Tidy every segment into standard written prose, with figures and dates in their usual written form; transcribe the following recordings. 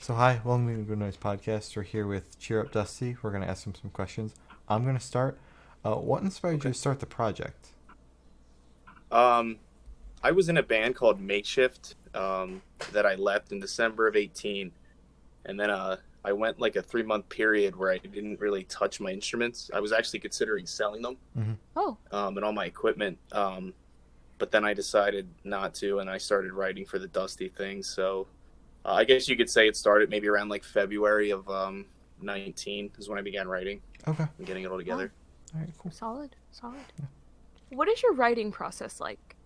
So hi, welcome to the Good Noise Podcast. We're here with Cheer Up Dusty. We're going to ask him some questions. I'm going to start. What inspired you to start the project? Um, I was in a band called Makeshift that I left in December of 18, and then I went like a 3-month period where I didn't really touch my instruments. I was actually considering selling them Mm-hmm. Oh, and all my equipment, but then I decided not to, and I started writing for the Dusty thing. So I guess you could say it started maybe around like February of 19 is when I began writing Okay. and getting it all together. All right, cool. solid. What is your writing process like?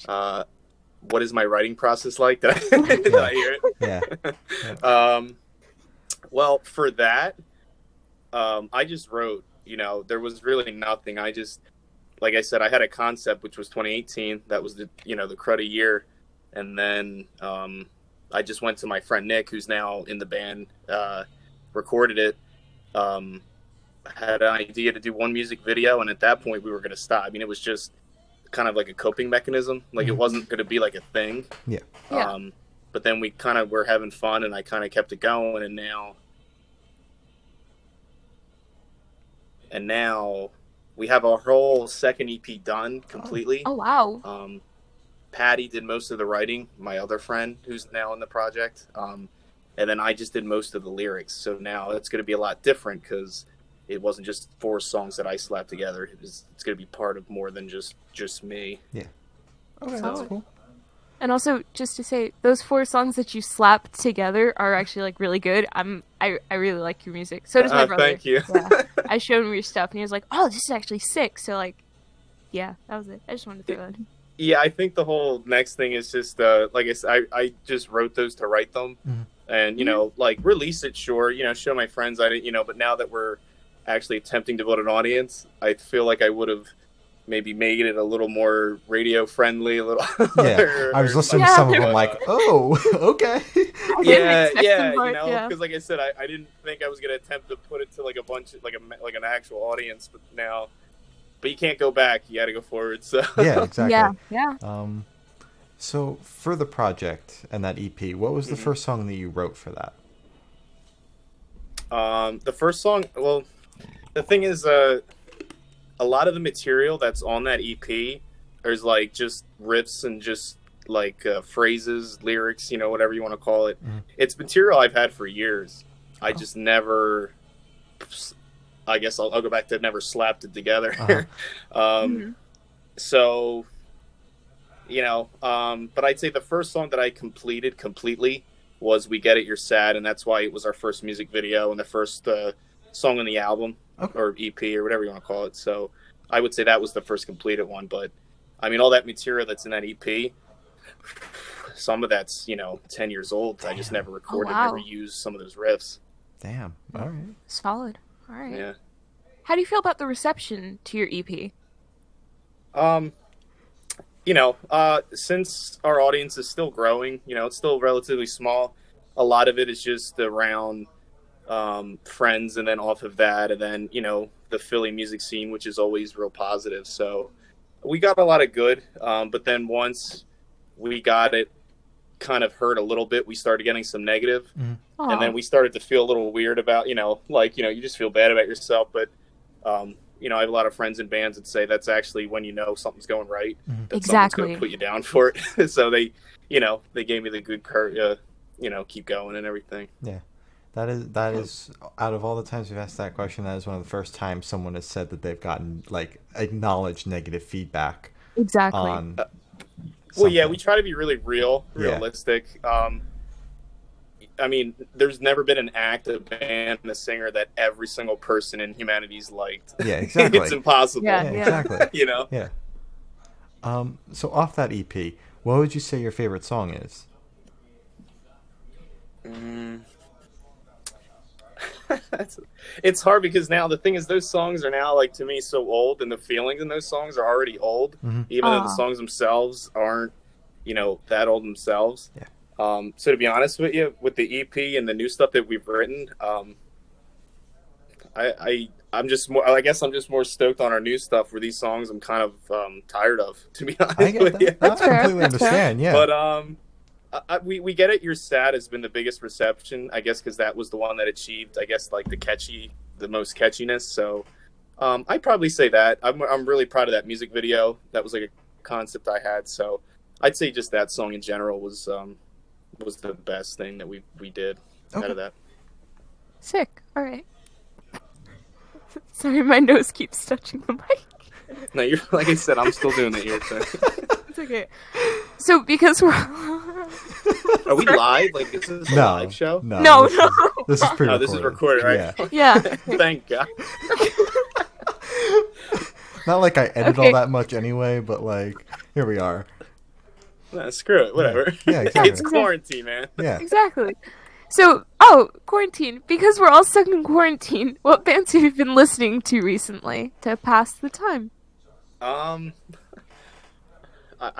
What is my writing process like? Did I hear it? Yeah. Well, for that, I just wrote. There was really nothing. Like I said, I had a concept, which was 2018. That was the cruddy year. And then I just went to my friend Nick, who's now in the band, recorded it, had an idea to do one music video. And at that point, we were going to stop. I mean, it was just kind of like a coping mechanism. Like it wasn't going to be like a thing. Yeah. Yeah. But then we kind of were having fun, and I kind of kept it going. And now we have our whole second EP done completely. Oh wow. Patty did most of the writing, my other friend who's now in the project. And then I just did most of the lyrics. So now it's going to be a lot different because it wasn't just 4 songs that I slapped together. It's going to be part of more than just me. Yeah. Okay, that's Solid. cool. And also, just to say, those 4 songs that you slapped together are actually like really good. I really like your music. So does my brother. Thank you. Yeah. I showed him your stuff, and he was like, "Oh, this is actually sick." So like, yeah, that was it. I just wanted to throw that in. Yeah, I think the whole next thing is just like I said, I just wrote those to write them, and like release it, sure, show my friends I didn't, but now that we're actually attempting to build an audience, I feel like I would have maybe made it a little more radio friendly, a little. Yeah. I was listening to some of them like, oh, okay. Yeah, Yeah. because like I said, I didn't think I was gonna attempt to put it to like a bunch of like an actual audience, but you can't go back. You got to go forward. So Yeah, exactly. Yeah. So for the project and that EP, what was the first song that you wrote for that? The first song, well, the thing is, a lot of the material that's on that EP is like just riffs and just like phrases, lyrics, whatever you want to call it. It's material I've had for years. I just never, I guess I'll go back to never slapped it together. So, but I'd say the first song that I completed completely was We Get It, You're Sad. And that's why it was our first music video and the first song on the album or EP or whatever you want to call it. So I would say that was the first completed one. But I mean, all that material that's in that EP, some of that's, 10 years old. Damn. I just never recorded, never used some of those riffs. Damn. All right. Solid. All right. Yeah. How do you feel about the reception to your EP? Since our audience is still growing, it's still relatively small. A lot of it is just around friends, and then off of that, and then, the Philly music scene, which is always real positive. So we got a lot of good. But then once we got it kind of hurt a little bit, we started getting some negative. And then we started to feel a little weird about, you just feel bad about yourself. But, I have a lot of friends in bands that say that's actually when something's going right. That Exactly. someone's going to put you down for it. So they gave me the good keep going and everything. Yeah. That is out of all the times we've asked that question, that is one of the first times someone has said that they've gotten like acknowledged negative feedback. Exactly. On well, yeah, we try to be really realistic. I mean, there's never been an act, a band, and a singer that every single person in humanity's liked. Yeah, exactly. It's impossible. Yeah. Exactly. Yeah. So off that EP, what would you say your favorite song is? It's hard because now the thing is, those songs are now like to me so old, and the feelings in those songs are already old, even though the songs themselves aren't that old themselves. Yeah. So to be honest with you, with the EP and the new stuff that we've written, I'm just more. I guess I'm just more stoked on our new stuff. Where these songs I'm kind of tired of, to be honest I get with that. you. I completely understand. Yeah. But we get it. You're Sad has been the biggest reception, I guess, because that was the one that achieved, I guess, like the most catchiness. So I'd probably say that. I'm really proud of that music video. That was like a concept I had. So I'd say just that song in general was the best thing that we did out of that. Sick. All right. Sorry, my nose keeps touching the mic. No, you're like I said. I'm still doing the ear thing. It's okay. So because we're Are we live? Like is this a live show? No. This is pre-recorded. Oh, this is recorded, right? Yeah. Thank God. Not like I edit all that much anyway, but like here we are. Nah, screw it. Whatever. Yeah, exactly. It's quarantine, man. Yeah. Exactly. So, quarantine. Because we're all stuck in quarantine, what bands have you been listening to recently to pass the time? I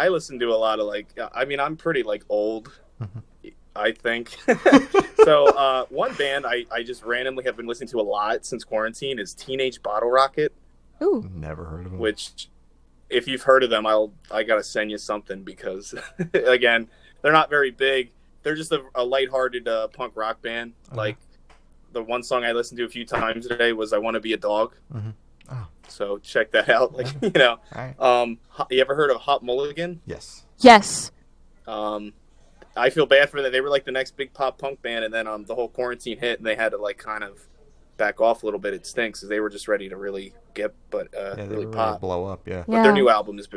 listen to a lot of I'm pretty old, I think. So one band I just randomly have been listening to a lot since quarantine is Teenage Bottle Rocket. Ooh. Never heard of them. Which, if you've heard of them, I gotta send you something because, again, they're not very big. They're just a lighthearted punk rock band. Like the one song I listened to a few times today was "I Want to Be a Dog." Mm-hmm. Oh. So check that out. Right. You ever heard of Hot Mulligan? Yes. Yes. I feel bad for that. They were like the next big pop punk band, and then the whole quarantine hit, and they had to kind of back off a little bit. It stinks because they were just ready to really really pop, blow up. Yeah. But their new album is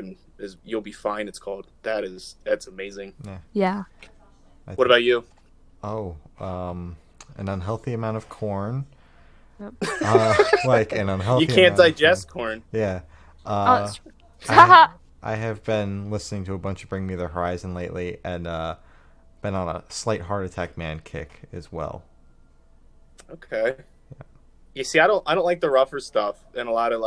"You'll Be Fine." It's called. That's amazing. Yeah. What about you? Oh, an unhealthy amount of corn. Yep. An unhealthy. You can't digest corn. Yeah. That's true. I have been listening to a bunch of Bring Me the Horizon lately, and been on a slight Heart Attack Man kick as well. Okay. Yeah. You see, I don't like the rougher stuff, and a lot of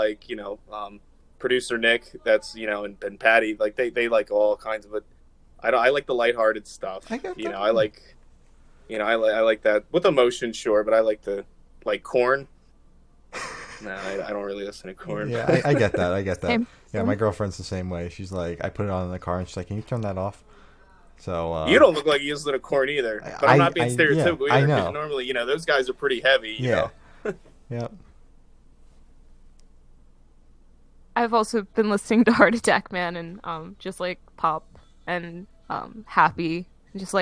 producer Nick, that's and Patty, they like all kinds of it. I like the lighthearted stuff. I like that with emotion, sure, but I like Korn. No, I don't really listen to Korn. Yeah, I get that. Same. Yeah, my girlfriend's the same way. She's like, I put it on in the car, and she's like, "Can you turn that off?" So you don't look like you listen to Korn either. But I'm not being stereotypical either. I know. Normally, those guys are pretty heavy. You know? Yeah. I've also been listening to Heart Attack Man and just pop and happy, and just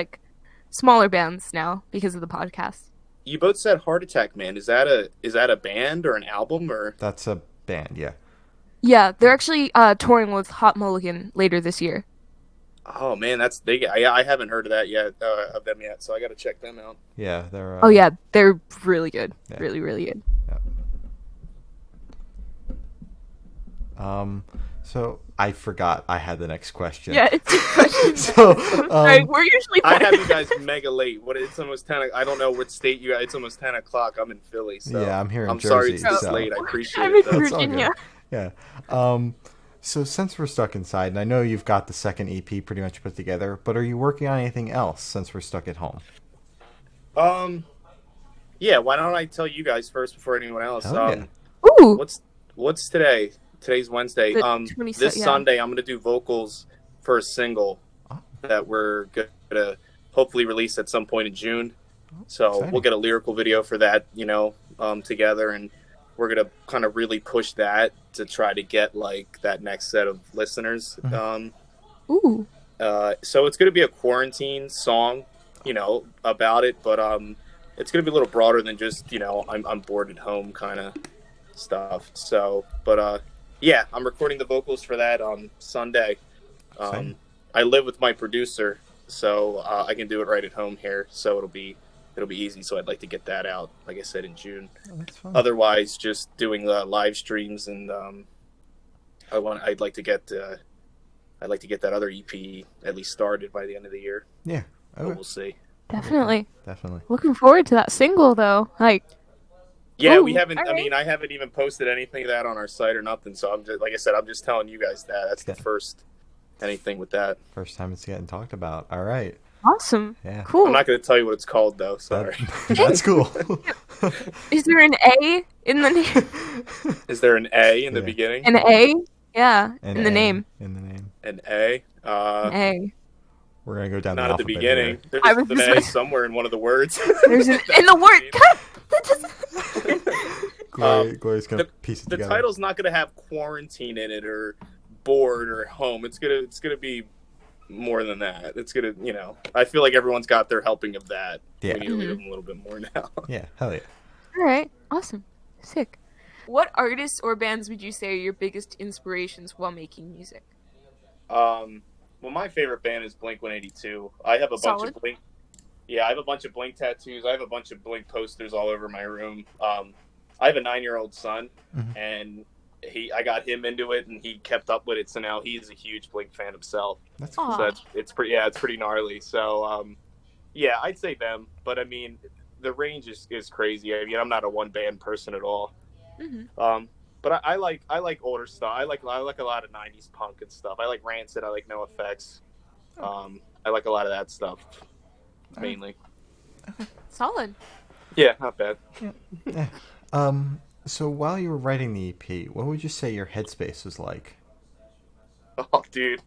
smaller bands now because of the podcast. You both said Heart Attack Man. Is that a band or an album or? That's a band, yeah. Yeah, they're actually touring with Hot Mulligan later this year. Oh man, that's big. I haven't heard of that yet, of them yet, so I got to check them out. Yeah, they're. They're really good. Yeah. Really, really good. Yeah. So I forgot I had the next question. Yeah, it's a question. So right, we're usually. I have you guys mega late. It's almost 10. I don't know what state you. It's almost 10 o'clock. I'm in Philly. So yeah, I'm here in Jersey. I'm sorry it's this so. late. I appreciate I'm it. in Virginia. Yeah. So since we're stuck inside, and I know you've got the second EP pretty much put together, but are you working on anything else since we're stuck at home? Yeah. Why don't I tell you guys first before anyone else? Ooh. What's today? Today's Wednesday. This Sunday I'm gonna do vocals for a single that we're gonna hopefully release at some point in June. So exciting. We'll get a lyrical video for that, together, and we're gonna kind of really push that to try to get that next set of listeners. Mm-hmm. Ooh. So it's gonna be a quarantine song, about it, but it's gonna be a little broader than just I'm bored at home kind of stuff. So, but yeah, I'm recording the vocals for that on Sunday. I live with my producer, so I can do it right at home here. So it'll be easy. So I'd like to get that out, like I said, in June. Oh, that's fun. Otherwise, just doing live streams, and I'd like to get that other EP at least started by the end of the year. Yeah, but we'll see. Definitely. Definitely. Looking forward to that single though. Yeah, ooh, we haven't. right. I mean, I haven't even posted anything of that on our site or nothing. So I'm just, like I said, I'm just telling you guys that. That's the first anything with that. First time it's getting talked about. All right. Awesome. Yeah. Cool. I'm not going to tell you what it's called though. Sorry. That's cool. Is there an A in the name? Is there an A in the beginning? An A? Yeah. In the name. In the name. An A. An A. We're gonna go down Not the at the alphabet beginning. here. I There's was an just A like- somewhere in one of the words. There's an in the word. God, that doesn't. Glory's gonna piece it The together. title's not gonna have quarantine in it or bored or home. It's gonna be more than that. It's gonna, I feel like everyone's got their helping of that. Yeah. We need to leave them a little bit more now. Yeah, hell yeah. All right, awesome, sick. What artists or bands would you say are your biggest inspirations while making music? Well, my favorite band is Blink-182. I have a bunch Solid. of Blink. Yeah, I have a bunch of Blink tattoos. I have a bunch of Blink posters all over my room. I have a 9-year-old son, Mhm. and I got him into it, and he kept up with it. So now he's a huge Blink fan himself. That's Aw. So it's pretty gnarly. So yeah, I'd say them. But I mean, the range is crazy. I mean, I'm not a one band person at all. Mm-hmm. But I like older stuff. I like a lot of '90s punk and stuff. I like Rancid. I like NoFX. I like a lot of that stuff mainly. Solid. Yeah, not bad. Yeah. So while you were writing the EP, what would you say your headspace was like? Oh, dude.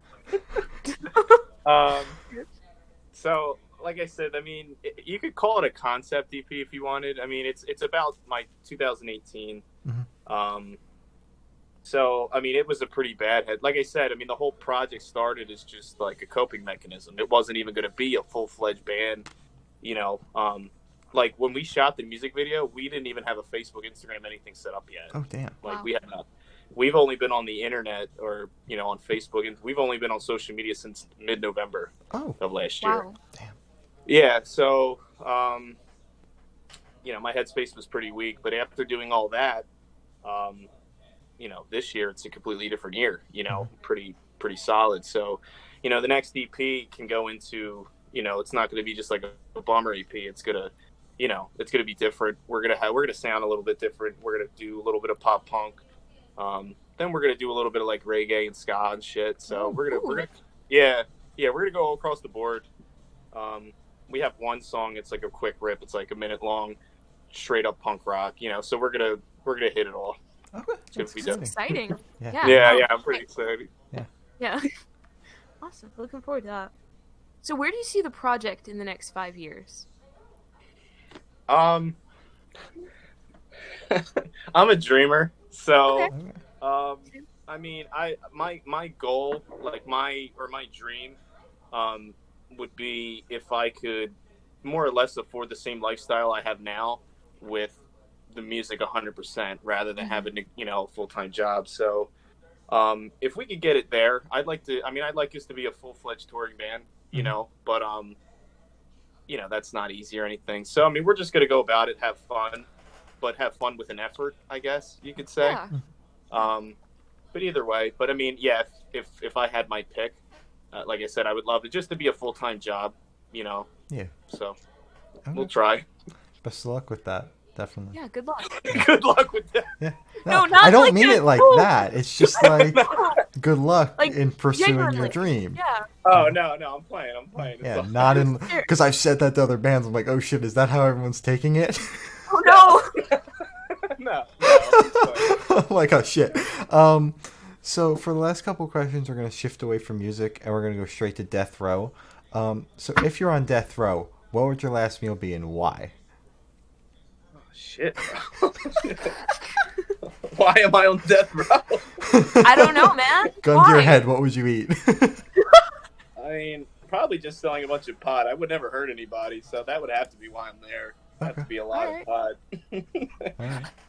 So, like I said, I mean, you could call it a concept EP if you wanted. I mean, it's about my 2018. Mhm. So, I mean, it was a pretty bad head. Like I said, I mean, the whole project started as just like a coping mechanism. It wasn't even going to be a full-fledged band, Like when we shot the music video, we didn't even have a Facebook, Instagram, anything set up yet. Oh, damn. Like Wow. we had not. We've only been on the internet or on Facebook, and we've only been on social media since mid-November Oh, of last year. Wow. Yeah, so my headspace was pretty weak, but after doing all that, this year it's a completely different year. Pretty solid. So, the next EP can go into, it's not going to be just like a bummer EP. It's gonna, it's gonna be different. We're gonna sound a little bit different. We're gonna do a little bit of pop punk. Then we're gonna do a little bit of like reggae and ska and shit. So we're gonna go all across the board. We have one song. It's like a quick rip. It's like a minute long, straight up punk rock. So we're gonna hit it all. okay. gonna That's be That's exciting. exciting. Yeah. Yeah. I'm pretty excited. Yeah. Awesome. Looking forward to that. So where do you see the project in the next 5 years? I'm a dreamer, so Okay. I mean, my goal, like my dream, would be if I could more or less afford the same lifestyle I have now with the music 100% rather than having to, a full-time job. So if we could get it there, I'd like us to be a full-fledged touring band, but that's not easy or anything. So I mean, we're just gonna go about it, have fun, but have fun with an effort, I guess you could say. Yeah. But either way, I mean, yeah, if I had my pick, like I said, I would love it just to be a full-time job, Yeah. so Okay. we'll try. Best of luck with that. Definitely. Yeah. Good luck. Good luck with that. Yeah. No, not I don't like mean that. it like No. that. It's just like good luck Like, in pursuing your genuinely. dream. Yeah. Oh no, I'm playing. It's Yeah, all- not in because I've said that to other bands. I'm like, oh shit, is that how everyone's taking it? Oh no. no. It's fine. I'm like, oh shit. So for the last couple of questions, we're gonna shift away from music and we're gonna go straight to death row. So if you're on death row, what would your last meal be and why? Shit. Why am I on death row? I don't know, man. Gun to your Why? head, what would you eat? I mean, probably just selling a bunch of pot. I would never hurt anybody, so that would have to be why I'm there. Have to Okay. be a lot Alright. of pot.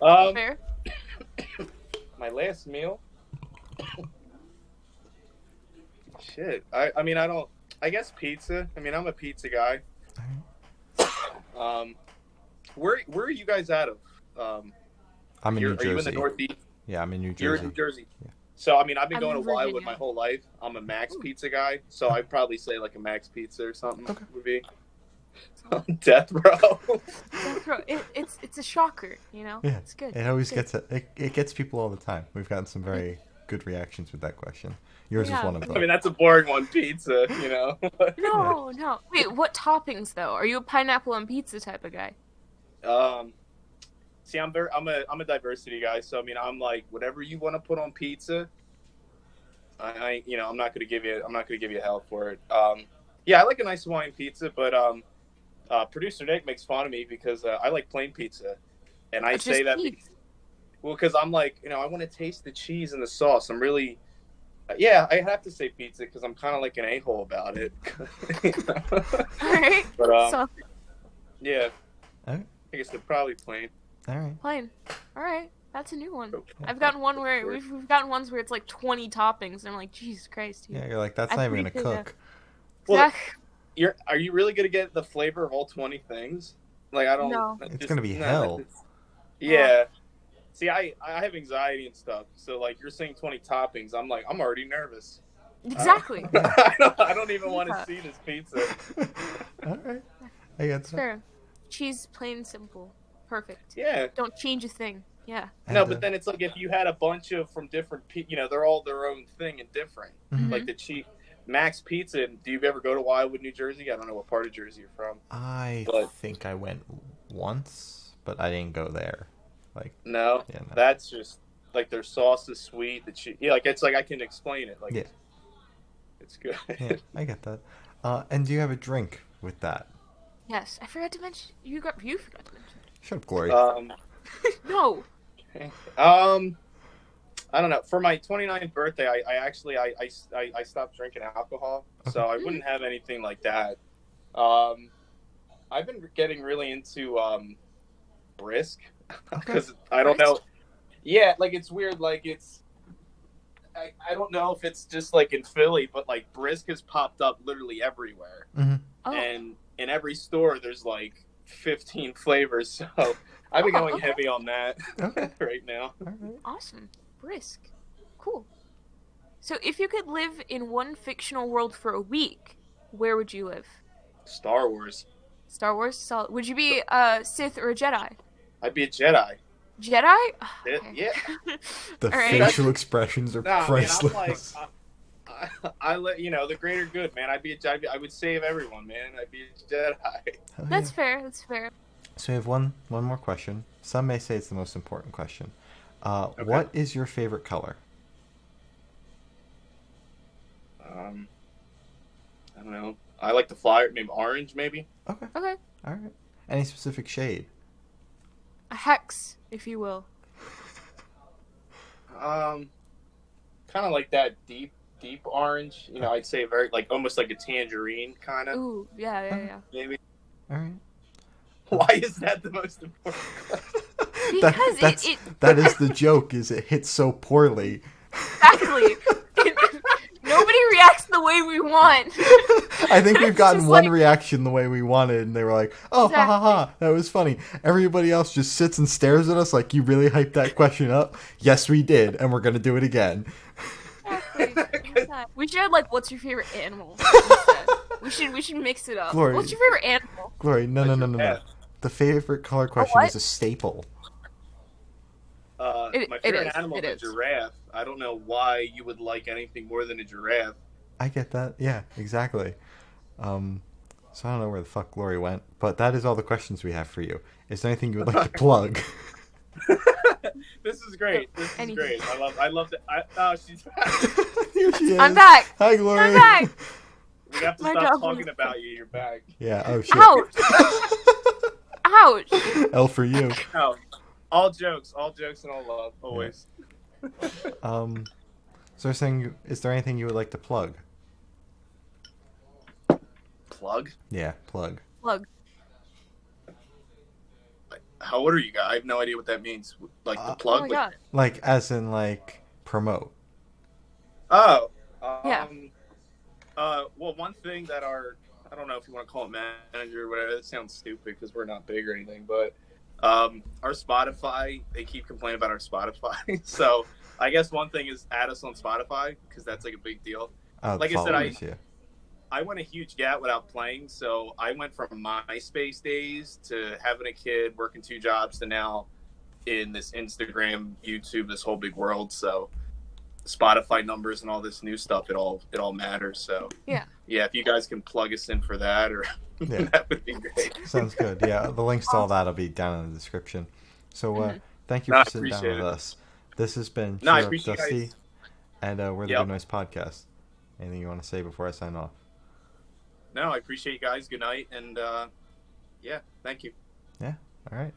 Alright. Fair. My last meal. Shit. I guess pizza. I mean, I'm a pizza guy. Where are you guys out of? I'm in New Are you in the Jersey. Northeast? Yeah, I'm in New You're Jersey. in New Jersey. Yeah. So I mean, I've been I'm going to in Wildwood Virginia. my whole life. I'm a Max Pizza guy, so I'd probably say like a Max Pizza or something Okay. would be. Death row. Death row. It's a shocker, Yeah, It's good. it always It's good. gets it gets people all the time. We've gotten some very good reactions with that question. Yours is Yeah. one of them. I mean, that's a boring one, pizza. No. Wait, what toppings though? Are you a pineapple on pizza type of guy? See, I'm a diversity guy, so I mean, I'm like whatever you want to put on pizza. I'm not gonna give you hell for it. Yeah, I like a nice Hawaiian pizza, but producer Nick makes fun of me because I like plain pizza, and I say Just that cheese. because I'm like, I want to taste the cheese and the sauce. I'm really, yeah, I have to say pizza because I'm kind of like an a-hole about it. All right. But So yeah, All right. I guess they're probably plain. All right. plain. All right. That's a new one. Okay. I've gotten one where we've gotten ones where it's like 20 toppings, and I'm like, Jesus Christ, dude. Yeah, you're like, that's I'm not even pretty gonna good, cook. Well, yeah. are you really gonna get the flavor of all 20 things? Like I don't. No. It's gonna be hell. Yeah. See, I have anxiety and stuff, so like you're saying 20 toppings, I'm like I'm already nervous. Exactly. I don't even want to Yeah. see this pizza. All right. I got It's that. fair. Cheese, plain, simple, perfect. Yeah. Don't change a thing. Yeah. No, And, but then it's like if you had a bunch of from different, they're all their own thing and different. Mhm. Like the Max Pizza. Do you ever go to Wildwood, New Jersey? I don't know what part of Jersey you're from. I But- think I went once, but I didn't go there. Like, No, yeah, no. that's just like their sauce is sweet. The cheese, like it's like I can explain it. Like, Yeah. it's good. Yeah, I get that. And do you have a drink with that? Yes. I forgot to mention. You forgot to mention. Shut up, Glory. No. I don't know. For my 29th birthday, I actually I stopped drinking alcohol, so I wouldn't have anything like that. I've been getting really into brisk because I don't know. Yeah, like it's weird. Like it's I don't know if it's just like in Philly, but like brisk has popped up literally everywhere, Mm-hmm. Oh. and in every store there's like 15 flavors. So I've been going heavy on that Okay. right now. All right. Awesome. Brisk. Cool. So if you could live in one fictional world for a week, where would you live? Star Wars. Star Wars? Solid. Would you be a Sith or a Jedi? I'd be a Jedi. Jedi? Yeah. The All right. facial expressions are Nah, man, I'm priceless. like, I let the greater good, man. I'd be a Jedi. I would save everyone, man. I'd be a Jedi. Hell That's yeah. fair. That's fair. So we have one more question. Some may say it's the most important question. What is your favorite color? I don't know. I like the flyer, maybe orange, maybe. Okay. Okay. All right. Any specific shade? A hex, if you will. Kind of like that deep orange. I'd say very like almost like a tangerine kind of Ooh, yeah. maybe. All right. Why is that the most important? Because that is the joke. Is it hits so poorly? Exactly. Nobody reacts the way we want. I think we've It's gotten just one like- reaction the way we wanted, and they were like, "Oh, ha ha ha, that was funny." Everybody else just sits and stares at us like, "You really hyped that question up?" Yes, we did, and we're gonna do it again. Exactly. We should have like, what's your favorite animal? Instead. We should mix it up. Glory. What's your favorite animal? Glory, no. Yeah. The favorite color question what? is a staple. My It favorite is, animal it is a is. giraffe. I don't know why you would like anything more than a giraffe. I get that. Yeah, exactly. So I don't know where the fuck Glory went, but that is all the questions we have for you. Is there anything you would like to plug? This is great. This is Anything. great. I love that. Oh, she's back. Here she is. I'm back. Hi, Glory. I'm back. We have to My stop dog talking was- about you. You're back. Yeah. Oh shit. Ouch. Ouch. L for you. No, all jokes and all love, always. So we're saying, is there anything you would like to plug? Plug? Yeah, plug. Plug. How old are you guys? I have no idea what that means. Like the Oh plug? my Like- god. Like, as in, like, promote. Oh. Yeah. Well, one thing that I don't know if you want to call it manager or whatever. That sounds stupid because we're not big or anything, but our Spotify, they keep complaining about our Spotify. So I guess one thing is add us on Spotify because that's like a big deal. Oh, Like I said, followers, yeah. I went a huge gap without playing, so I went from MySpace days to having a kid, working 2 jobs, to now in this Instagram, YouTube, this whole big world. So Spotify numbers and all this new stuff, it all matters. So Yeah. if you guys can plug us in for that, or Yeah. that would be great. Sounds good. Yeah, the links to all that will be down in the description. So, thank you No, I for sitting down appreciate with it. us. This has been No, I Cheer Up appreciate you Dusty, guys. and we're the Yep. Good Noise Podcast. Anything you want to say before I sign off? No, I appreciate you guys. Good night, and yeah, thank you. Yeah. All right.